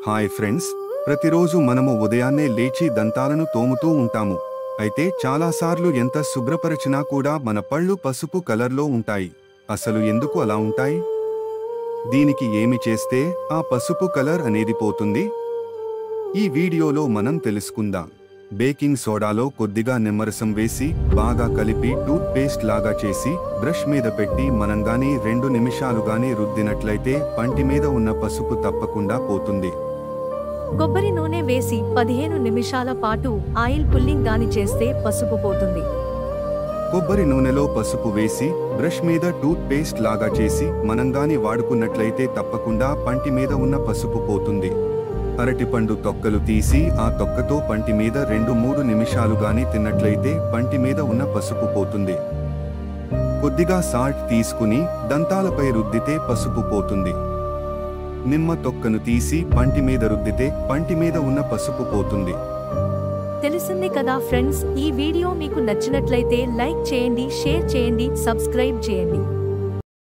Hi friends, ప్రతిరోజు మనము ఉదయాన్నే లేచి దంతాలను తోముతూ ఉంటాము. అయితే చాలాసార్లు ఎంత శుభ్రపరచినా కూడా మన పళ్ళు పసుపు కలర్లో ఉంటాయి. అసలు ఎందుకు అలా ఉంటాయి? దీనికి ఏమి చేస్తే ఆ పసుపు కలర్ అనేది పోతుంది? ఈ వీడియోలో మనం తెలుసుకుందాం. బేకింగ్ సోడాలో కొద్దిగా నిమ్మరసం వేసి బాగా కలిపి టూత్ పేస్ట్ లాగా చేసి బ్రష్ మీద పెట్టి మనం గాని 2 నిమిషాలు గాని రుద్దినట్లయితే పంటి మీద ఉన్న పసుపు తప్పకుండా పోతుంది. కొబ్బరి నూనె వేసి 15 నిమిషాల పాటు ఆయిల్ పుల్లింగ్ గాని చేస్తే పసుపు పోతుంది. కొబ్బరి నూనెలో పసుపు వేసి బ్రష్ మీద టూత్ పేస్ట్ లాగా చేసి మనం గాని వాడుకున్నట్లయితే తప్పకుండా పంటి మీద ఉన్న పసుపు పోతుంది. అరటిపండు తొక్కలు తీసి ఆ తొక్కతో పంటి మీద 2-3 నిమిషాలు గాని తిన్నట్లయితే పంటి మీద ఉన్న పసుపు పోతుంది. కొద్దిగా సాల్ట్ తీసుకుని దంతాలపై రుద్దితే పసుపు పోతుంది. నిమ్మ తొక్కను తీసి పంటి మీద రుద్దితే పంటి మీద ఉన్న పసుపు పోతుంది. తెలిసింది కదా ఫ్రెండ్స్, ఈ వీడియో మీకు నచ్చినట్లయితే లైక్ చేయండి, షేర్ చేయండి, సబ్స్క్రైబ్ చేయండి.